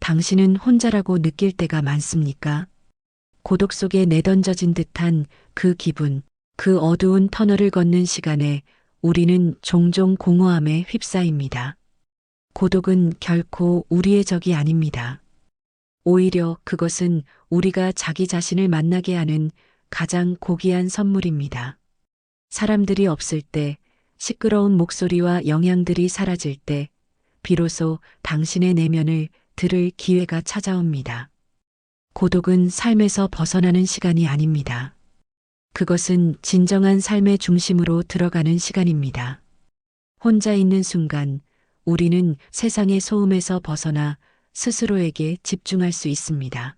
당신은 혼자라고 느낄 때가 많습니까? 고독 속에 내던져진 듯한 그 기분, 그 어두운 터널을 걷는 시간에 우리는 종종 공허함에 휩싸입니다. 고독은 결코 우리의 적이 아닙니다. 오히려 그것은 우리가 자기 자신을 만나게 하는 가장 고귀한 선물입니다. 사람들이 없을 때, 시끄러운 목소리와 영향들이 사라질 때, 비로소 당신의 내면을 들을 기회가 찾아옵니다. 고독은 삶에서 벗어나는 시간이 아닙니다. 그것은 진정한 삶의 중심으로 들어가는 시간입니다. 혼자 있는 순간 우리는 세상의 소음에서 벗어나 스스로에게 집중할 수 있습니다.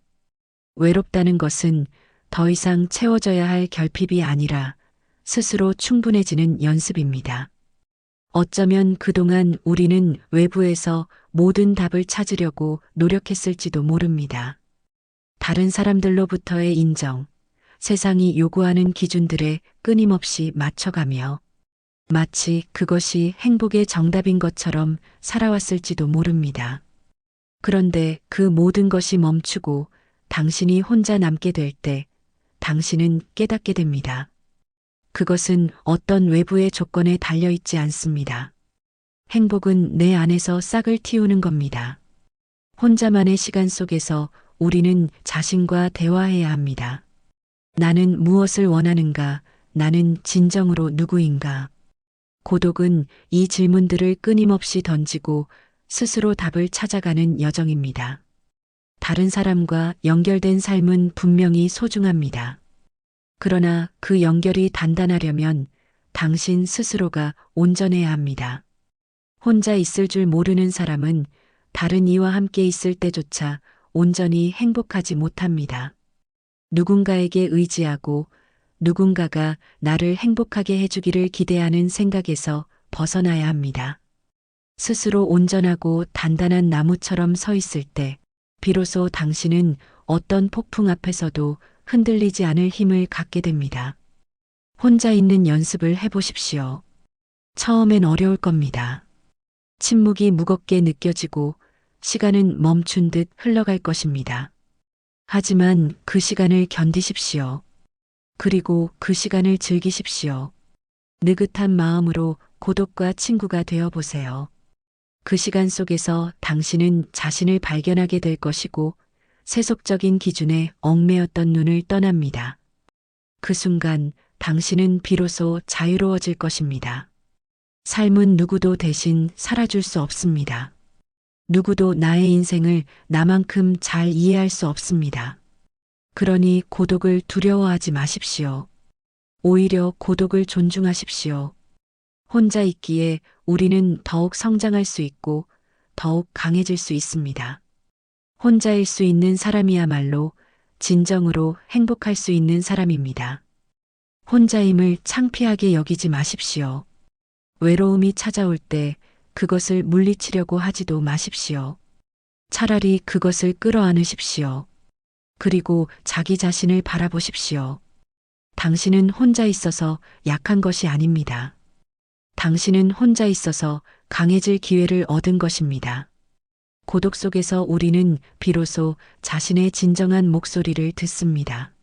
외롭다는 것은 더 이상 채워져야 할 결핍이 아니라 스스로 충분해지는 연습입니다. 어쩌면 그동안 우리는 외부에서 모든 답을 찾으려고 노력했을지도 모릅니다. 다른 사람들로부터의 인정, 세상이 요구하는 기준들에 끊임없이 맞춰가며 마치 그것이 행복의 정답인 것처럼 살아왔을지도 모릅니다. 그런데 그 모든 것이 멈추고 당신이 혼자 남게 될 때 당신은 깨닫게 됩니다. 그것은 어떤 외부의 조건에 달려있지 않습니다. 행복은 내 안에서 싹을 틔우는 겁니다. 혼자만의 시간 속에서 우리는 자신과 대화해야 합니다. 나는 무엇을 원하는가? 나는 진정으로 누구인가? 고독은 이 질문들을 끊임없이 던지고 스스로 답을 찾아가는 여정입니다. 다른 사람과 연결된 삶은 분명히 소중합니다. 그러나 그 연결이 단단하려면 당신 스스로가 온전해야 합니다. 혼자 있을 줄 모르는 사람은 다른 이와 함께 있을 때조차 온전히 행복하지 못합니다. 누군가에게 의지하고 누군가가 나를 행복하게 해주기를 기대하는 생각에서 벗어나야 합니다. 스스로 온전하고 단단한 나무처럼 서 있을 때 비로소 당신은 어떤 폭풍 앞에서도 흔들리지 않을 힘을 갖게 됩니다. 혼자 있는 연습을 해보십시오. 처음엔 어려울 겁니다. 침묵이 무겁게 느껴지고 시간은 멈춘 듯 흘러갈 것입니다. 하지만 그 시간을 견디십시오. 그리고 그 시간을 즐기십시오. 느긋한 마음으로 고독과 친구가 되어 보세요. 그 시간 속에서 당신은 자신을 발견하게 될 것이고 세속적인 기준에 얽매였던 눈을 떠납니다. 그 순간 당신은 비로소 자유로워질 것입니다. 삶은 누구도 대신 살아줄 수 없습니다. 누구도 나의 인생을 나만큼 잘 이해할 수 없습니다. 그러니 고독을 두려워하지 마십시오. 오히려 고독을 존중하십시오. 혼자 있기에 우리는 더욱 성장할 수 있고 더욱 강해질 수 있습니다. 혼자일 수 있는 사람이야말로 진정으로 행복할 수 있는 사람입니다. 혼자임을 창피하게 여기지 마십시오. 외로움이 찾아올 때 그것을 물리치려고 하지도 마십시오. 차라리 그것을 끌어안으십시오. 그리고 자기 자신을 바라보십시오. 당신은 혼자 있어서 약한 것이 아닙니다. 당신은 혼자 있어서 강해질 기회를 얻은 것입니다. 고독 속에서 우리는 비로소 자신의 진정한 목소리를 듣습니다.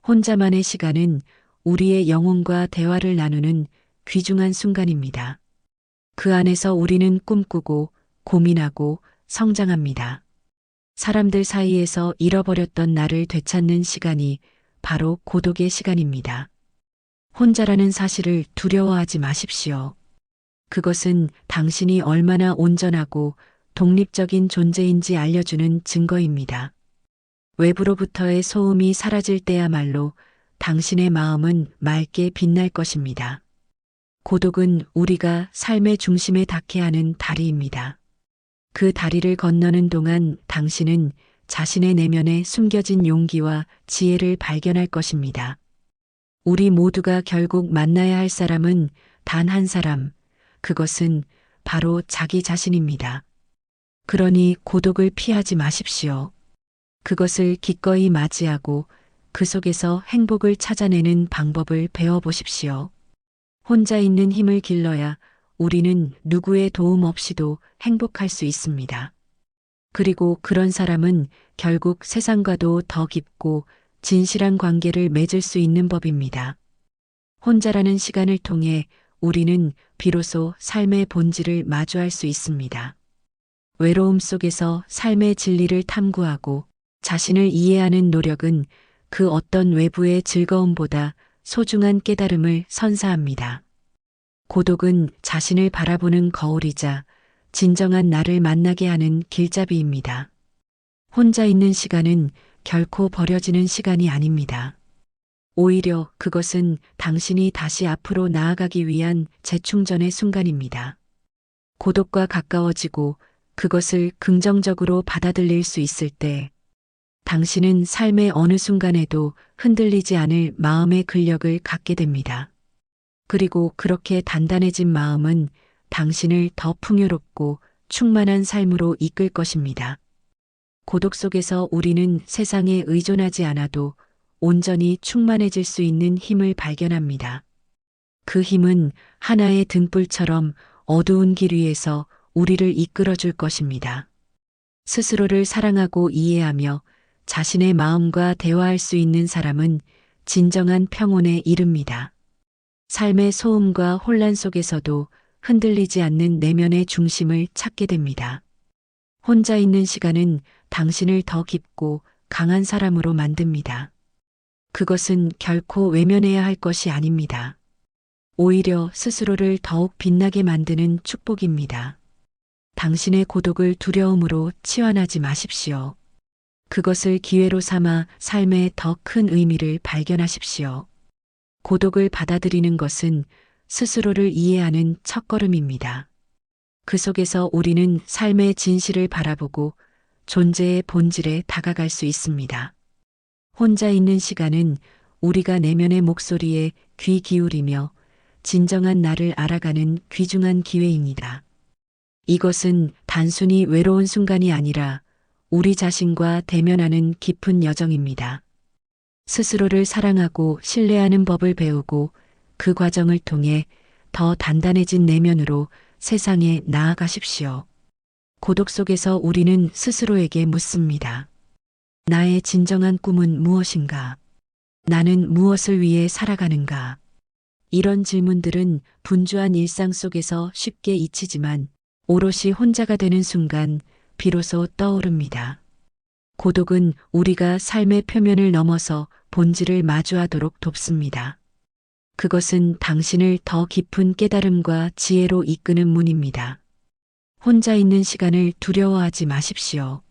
혼자만의 시간은 우리의 영혼과 대화를 나누는 귀중한 순간입니다. 그 안에서 우리는 꿈꾸고 고민하고 성장합니다. 사람들 사이에서 잃어버렸던 나를 되찾는 시간이 바로 고독의 시간입니다. 혼자라는 사실을 두려워하지 마십시오. 그것은 당신이 얼마나 온전하고 독립적인 존재인지 알려주는 증거입니다. 외부로부터의 소음이 사라질 때야말로 당신의 마음은 맑게 빛날 것입니다. 고독은 우리가 삶의 중심에 닿게 하는 다리입니다. 그 다리를 건너는 동안 당신은 자신의 내면에 숨겨진 용기와 지혜를 발견할 것입니다. 우리 모두가 결국 만나야 할 사람은 단 한 사람, 그것은 바로 자기 자신입니다. 그러니 고독을 피하지 마십시오. 그것을 기꺼이 맞이하고 그 속에서 행복을 찾아내는 방법을 배워보십시오. 혼자 있는 힘을 길러야 우리는 누구의 도움 없이도 행복할 수 있습니다. 그리고 그런 사람은 결국 세상과도 더 깊고 진실한 관계를 맺을 수 있는 법입니다. 혼자라는 시간을 통해 우리는 비로소 삶의 본질을 마주할 수 있습니다. 외로움 속에서 삶의 진리를 탐구하고 자신을 이해하는 노력은 그 어떤 외부의 즐거움보다 소중한 깨달음을 선사합니다. 고독은 자신을 바라보는 거울이자 진정한 나를 만나게 하는 길잡이입니다. 혼자 있는 시간은 결코 버려지는 시간이 아닙니다. 오히려 그것은 당신이 다시 앞으로 나아가기 위한 재충전의 순간입니다. 고독과 가까워지고 그것을 긍정적으로 받아들일 수 있을 때 당신은 삶의 어느 순간에도 흔들리지 않을 마음의 근력을 갖게 됩니다. 그리고 그렇게 단단해진 마음은 당신을 더 풍요롭고 충만한 삶으로 이끌 것입니다. 고독 속에서 우리는 세상에 의존하지 않아도 온전히 충만해질 수 있는 힘을 발견합니다. 그 힘은 하나의 등불처럼 어두운 길 위에서 우리를 이끌어 줄 것입니다. 스스로를 사랑하고 이해하며 자신의 마음과 대화할 수 있는 사람은 진정한 평온에 이릅니다. 삶의 소음과 혼란 속에서도 흔들리지 않는 내면의 중심을 찾게 됩니다. 혼자 있는 시간은 당신을 더 깊고 강한 사람으로 만듭니다. 그것은 결코 외면해야 할 것이 아닙니다. 오히려 스스로를 더욱 빛나게 만드는 축복입니다. 당신의 고독을 두려움으로 치환하지 마십시오. 그것을 기회로 삼아 삶의 더 큰 의미를 발견하십시오. 고독을 받아들이는 것은 스스로를 이해하는 첫걸음입니다. 그 속에서 우리는 삶의 진실을 바라보고 존재의 본질에 다가갈 수 있습니다. 혼자 있는 시간은 우리가 내면의 목소리에 귀 기울이며 진정한 나를 알아가는 귀중한 기회입니다. 이것은 단순히 외로운 순간이 아니라 우리 자신과 대면하는 깊은 여정입니다. 스스로를 사랑하고 신뢰하는 법을 배우고 그 과정을 통해 더 단단해진 내면으로 세상에 나아가십시오. 고독 속에서 우리는 스스로에게 묻습니다. 나의 진정한 꿈은 무엇인가? 나는 무엇을 위해 살아가는가? 이런 질문들은 분주한 일상 속에서 쉽게 잊히지만 오롯이 혼자가 되는 순간 비로소 떠오릅니다. 고독은 우리가 삶의 표면을 넘어서 본질을 마주하도록 돕습니다. 그것은 당신을 더 깊은 깨달음과 지혜로 이끄는 문입니다. 혼자 있는 시간을 두려워하지 마십시오.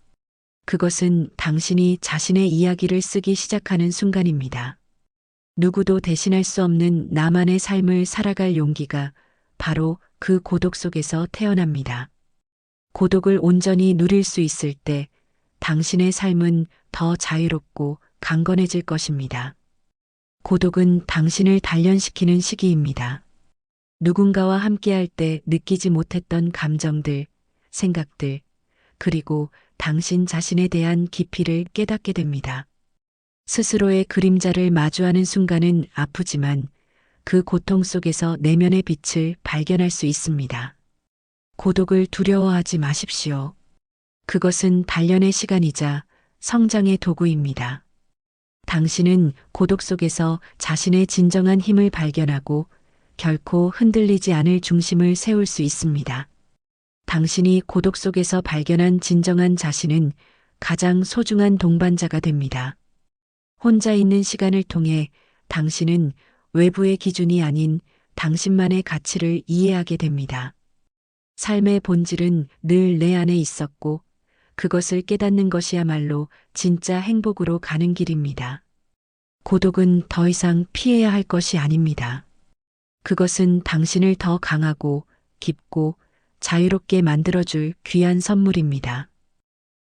그것은 당신이 자신의 이야기를 쓰기 시작하는 순간입니다. 누구도 대신할 수 없는 나만의 삶을 살아갈 용기가 바로 그 고독 속에서 태어납니다. 고독을 온전히 누릴 수 있을 때 당신의 삶은 더 자유롭고 강건해질 것입니다. 고독은 당신을 단련시키는 시기입니다. 누군가와 함께할 때 느끼지 못했던 감정들, 생각들, 그리고 당신 자신에 대한 깊이를 깨닫게 됩니다. 스스로의 그림자를 마주하는 순간은 아프지만 그 고통 속에서 내면의 빛을 발견할 수 있습니다. 고독을 두려워하지 마십시오. 그것은 단련의 시간이자 성장의 도구입니다. 당신은 고독 속에서 자신의 진정한 힘을 발견하고 결코 흔들리지 않을 중심을 세울 수 있습니다. 당신이 고독 속에서 발견한 진정한 자신은 가장 소중한 동반자가 됩니다. 혼자 있는 시간을 통해 당신은 외부의 기준이 아닌 당신만의 가치를 이해하게 됩니다. 삶의 본질은 늘 내 안에 있었고 그것을 깨닫는 것이야말로 진짜 행복으로 가는 길입니다. 고독은 더 이상 피해야 할 것이 아닙니다. 그것은 당신을 더 강하고 깊고 자유롭게 만들어줄 귀한 선물입니다.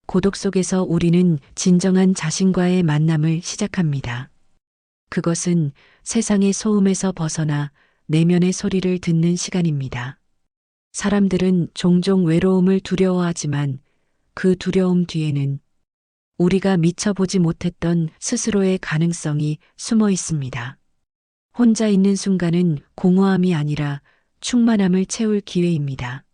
고독 속에서 우리는 진정한 자신과의 만남을 시작합니다. 그것은 세상의 소음에서 벗어나 내면의 소리를 듣는 시간입니다. 사람들은 종종 외로움을 두려워하지만 그 두려움 뒤에는 우리가 미처 보지 못했던 스스로의 가능성이 숨어 있습니다. 혼자 있는 순간은 공허함이 아니라 충만함을 채울 기회입니다.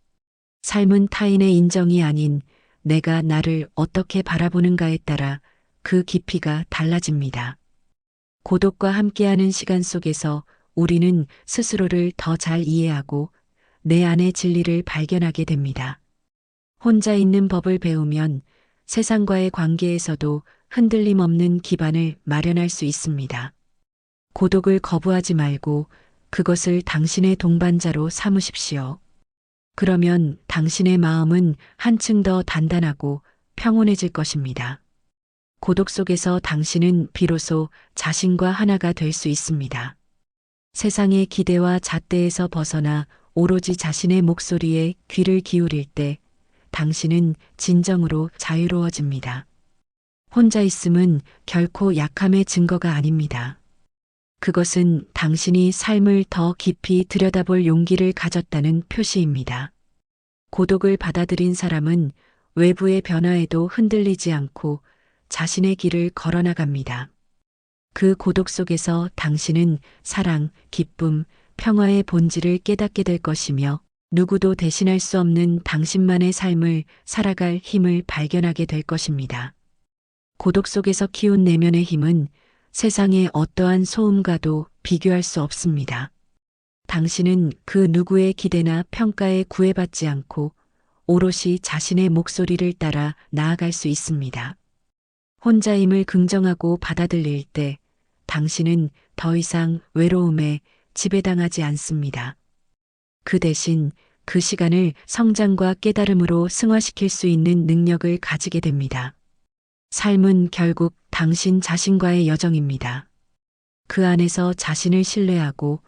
삶은 타인의 인정이 아닌 내가 나를 어떻게 바라보는가에 따라 그 깊이가 달라집니다. 고독과 함께하는 시간 속에서 우리는 스스로를 더 잘 이해하고 내 안의 진리를 발견하게 됩니다. 혼자 있는 법을 배우면 세상과의 관계에서도 흔들림 없는 기반을 마련할 수 있습니다. 고독을 거부하지 말고 그것을 당신의 동반자로 삼으십시오. 그러면 당신의 마음은 한층 더 단단하고 평온해질 것입니다. 고독 속에서 당신은 비로소 자신과 하나가 될 수 있습니다. 세상의 기대와 잣대에서 벗어나 오로지 자신의 목소리에 귀를 기울일 때 당신은 진정으로 자유로워집니다. 혼자 있음은 결코 약함의 증거가 아닙니다. 그것은 당신이 삶을 더 깊이 들여다볼 용기를 가졌다는 표시입니다. 고독을 받아들인 사람은 외부의 변화에도 흔들리지 않고 자신의 길을 걸어나갑니다. 그 고독 속에서 당신은 사랑, 기쁨, 평화의 본질을 깨닫게 될 것이며 누구도 대신할 수 없는 당신만의 삶을 살아갈 힘을 발견하게 될 것입니다. 고독 속에서 키운 내면의 힘은 세상의 어떠한 소음과도 비교할 수 없습니다. 당신은 그 누구의 기대나 평가에 구애받지 않고 오롯이 자신의 목소리를 따라 나아갈 수 있습니다. 혼자임을 긍정하고 받아들일 때 당신은 더 이상 외로움에 지배당하지 않습니다. 그 대신 그 시간을 성장과 깨달음으로 승화시킬 수 있는 능력을 가지게 됩니다. 삶은 결국 당신 자신과의 여정입니다. 그 안에서 자신을 신뢰하고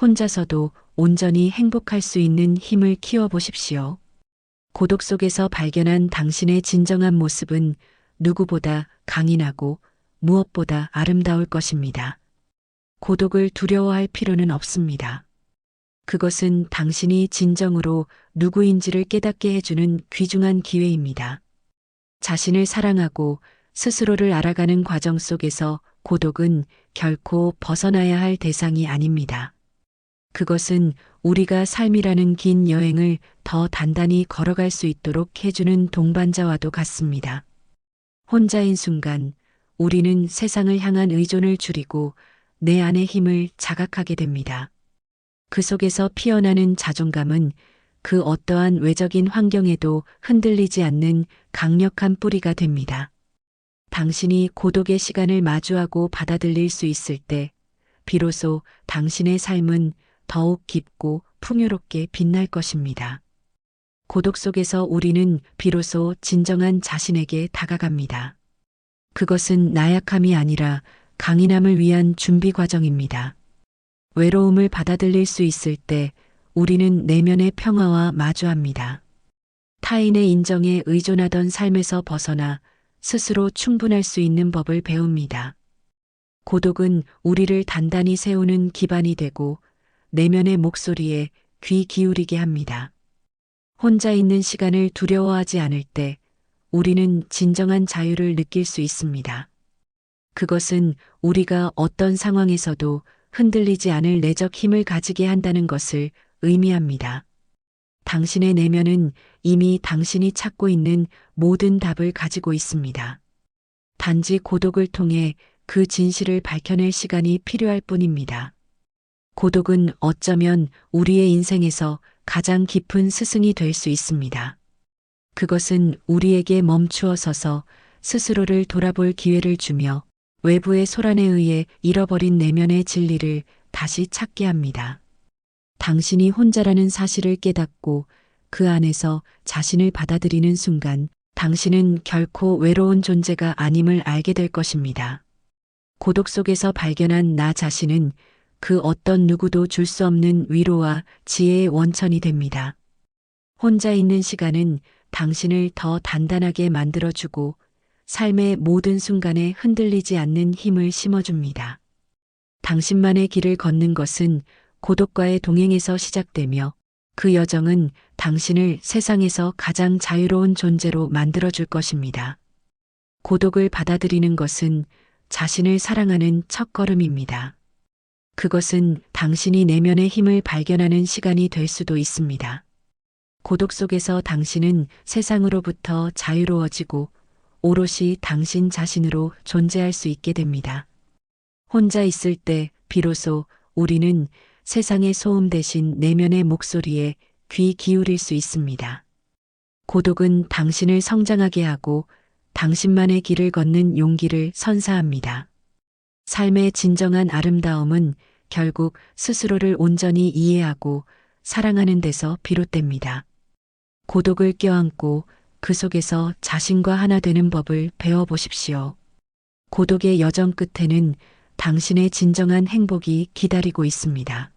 혼자서도 온전히 행복할 수 있는 힘을 키워보십시오. 고독 속에서 발견한 당신의 진정한 모습은 누구보다 강인하고 무엇보다 아름다울 것입니다. 고독을 두려워할 필요는 없습니다. 그것은 당신이 진정으로 누구인지를 깨닫게 해주는 귀중한 기회입니다. 자신을 사랑하고 스스로를 알아가는 과정 속에서 고독은 결코 벗어나야 할 대상이 아닙니다. 그것은 우리가 삶이라는 긴 여행을 더 단단히 걸어갈 수 있도록 해주는 동반자와도 같습니다. 혼자인 순간 우리는 세상을 향한 의존을 줄이고 내 안의 힘을 자각하게 됩니다. 그 속에서 피어나는 자존감은 그 어떠한 외적인 환경에도 흔들리지 않는 강력한 뿌리가 됩니다. 당신이 고독의 시간을 마주하고 받아들일 수 있을 때 비로소 당신의 삶은 더욱 깊고 풍요롭게 빛날 것입니다. 고독 속에서 우리는 비로소 진정한 자신에게 다가갑니다. 그것은 나약함이 아니라 강인함을 위한 준비 과정입니다. 외로움을 받아들일 수 있을 때 우리는 내면의 평화와 마주합니다. 타인의 인정에 의존하던 삶에서 벗어나 스스로 충분할 수 있는 법을 배웁니다. 고독은 우리를 단단히 세우는 기반이 되고 내면의 목소리에 귀 기울이게 합니다. 혼자 있는 시간을 두려워하지 않을 때 우리는 진정한 자유를 느낄 수 있습니다. 그것은 우리가 어떤 상황에서도 흔들리지 않을 내적 힘을 가지게 한다는 것을 의미합니다. 당신의 내면은 이미 당신이 찾고 있는 모든 답을 가지고 있습니다. 단지 고독을 통해 그 진실을 밝혀낼 시간이 필요할 뿐입니다. 고독은 어쩌면 우리의 인생에서 가장 깊은 스승이 될 수 있습니다. 그것은 우리에게 멈추어 서서 스스로를 돌아볼 기회를 주며 외부의 소란에 의해 잃어버린 내면의 진리를 다시 찾게 합니다. 당신이 혼자라는 사실을 깨닫고 그 안에서 자신을 받아들이는 순간 당신은 결코 외로운 존재가 아님을 알게 될 것입니다. 고독 속에서 발견한 나 자신은 그 어떤 누구도 줄 수 없는 위로와 지혜의 원천이 됩니다. 혼자 있는 시간은 당신을 더 단단하게 만들어주고 삶의 모든 순간에 흔들리지 않는 힘을 심어줍니다. 당신만의 길을 걷는 것은 고독과의 동행에서 시작되며 그 여정은 당신을 세상에서 가장 자유로운 존재로 만들어줄 것입니다. 고독을 받아들이는 것은 자신을 사랑하는 첫걸음입니다. 그것은 당신이 내면의 힘을 발견하는 시간이 될 수도 있습니다. 고독 속에서 당신은 세상으로부터 자유로워지고 오롯이 당신 자신으로 존재할 수 있게 됩니다. 혼자 있을 때 비로소 우리는 세상의 소음 대신 내면의 목소리에 귀 기울일 수 있습니다. 고독은 당신을 성장하게 하고 당신만의 길을 걷는 용기를 선사합니다. 삶의 진정한 아름다움은 결국 스스로를 온전히 이해하고 사랑하는 데서 비롯됩니다. 고독을 껴안고 그 속에서 자신과 하나 되는 법을 배워보십시오. 고독의 여정 끝에는 당신의 진정한 행복이 기다리고 있습니다.